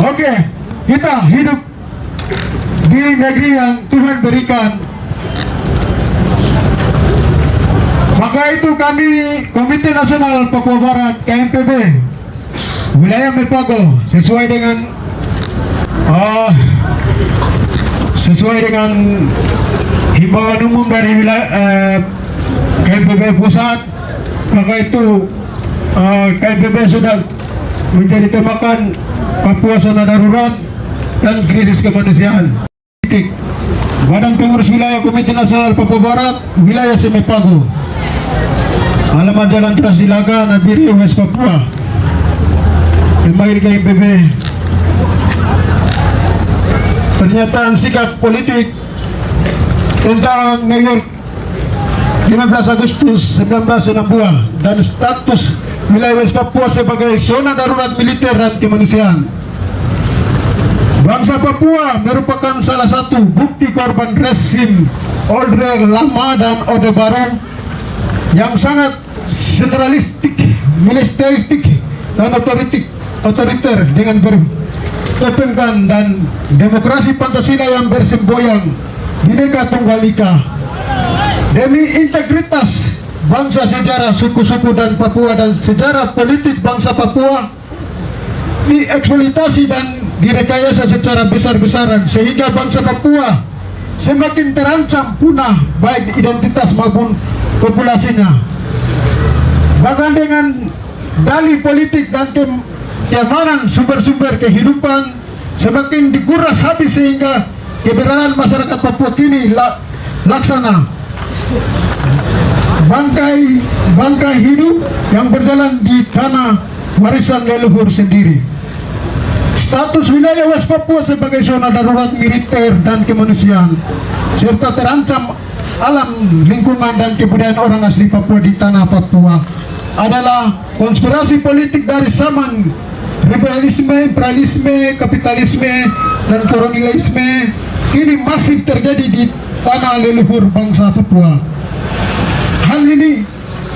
Oke, kita hidup di negeri yang Tuhan berikan. Maka itu kami Komite Nasional Papua Barat KNPB wilayah Mepago sesuai dengan himbauan umum dari wilayah KNPB pusat. Maka itu KNPB sudah menjadi temakan Papua zona darurat dan krisis kemanusiaan. Badan Pengurus Wilayah Komite Nasional Papua Barat wilayah Semepago, alamat Jalan Trasilaga, Nabire, West Papua. Email KNPB. Pernyataan sikap politik tentang New York 15 Agustus 1962 dan status wilayah West Papua sebagai zona darurat militer dan kemanusiaan. Bangsa Papua merupakan salah satu bukti korban rezim Orde Lama dan Orde Baru yang sangat sentralistik, militeristik, dan otoriter dengan bertepengkan dan demokrasi Pancasila yang bersemboyan Bhinneka Tunggal Ika. Demi integritas bangsa, sejarah suku-suku dan Papua dan sejarah politik bangsa Papua dieksploitasi dan direkayasa secara besar-besaran sehingga bangsa Papua semakin terancam punah baik identitas maupun populasinya. Bahkan dengan dalih politik dan keamanan sumber-sumber kehidupan semakin dikuras habis sehingga keberadaan masyarakat Papua kini laksana bangkai hidup yang berjalan di tanah warisan leluhur sendiri. Status wilayah West Papua sebagai zona darurat militer dan kemanusiaan serta terancam alam lingkungan dan kebudayaan orang asli Papua di tanah Papua adalah konspirasi politik dari zaman liberalisme, imperialisme, kapitalisme, dan kolonialisme kini masif terjadi di tanah leluhur bangsa Papua.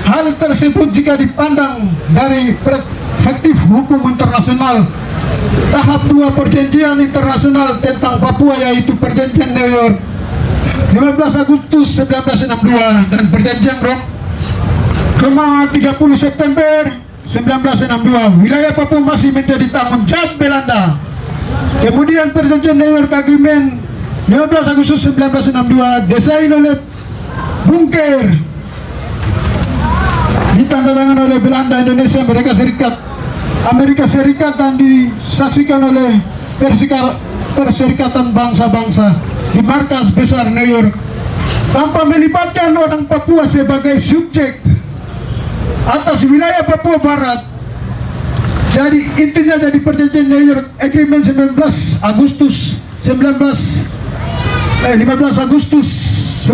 Hal tersebut jika dipandang dari perspektif hukum internasional tahap 2 perjanjian internasional tentang Papua, yaitu perjanjian New York 15 Agustus 1962 dan perjanjian Roma 30 September 1962, wilayah Papua masih menjadi tanggung jawab Belanda. Kemudian perjanjian New York Agreement 15 Agustus 1962 desain oleh Bunker ditandatangani oleh Belanda, Indonesia, Amerika Serikat dan disaksikan oleh Perserikatan Bangsa-Bangsa di markas besar New York tanpa melibatkan orang Papua sebagai subjek atas wilayah Papua Barat. Jadi intinya jadi perjanjian New York Agreement 15 Agustus 1962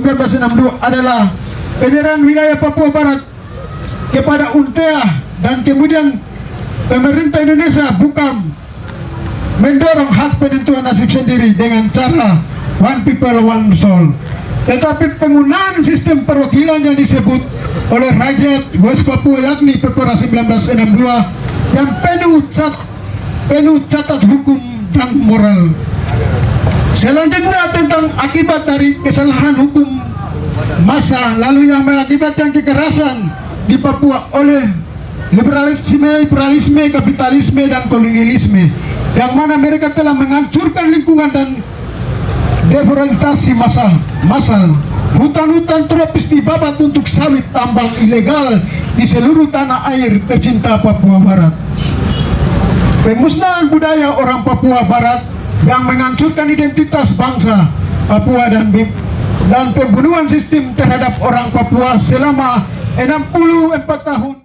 adalah penyerahan wilayah Papua Barat kepada UNTEA dan kemudian pemerintah Indonesia bukan mendorong hak penentuan nasib sendiri dengan cara one people one soul, tetapi penggunaan sistem perwakilan yang disebut oleh rakyat West Papua yakni Perpres 1962 yang penuh catat hukum dan moral. Selanjutnya tentang akibat dari kesalahan hukum massa lalu yang mengakibatkan kekerasan di Papua oleh liberalisme, imperialisme, kapitalisme, dan kolonialisme yang mana mereka telah menghancurkan lingkungan dan deforestasi massal. Hutan-hutan tropis dibabat untuk sawit tambang ilegal di seluruh tanah air tercinta Papua Barat. Pemusnahan budaya orang Papua Barat yang menghancurkan identitas bangsa Papua dan pembunuhan sistem terhadap orang Papua selama 64 tahun.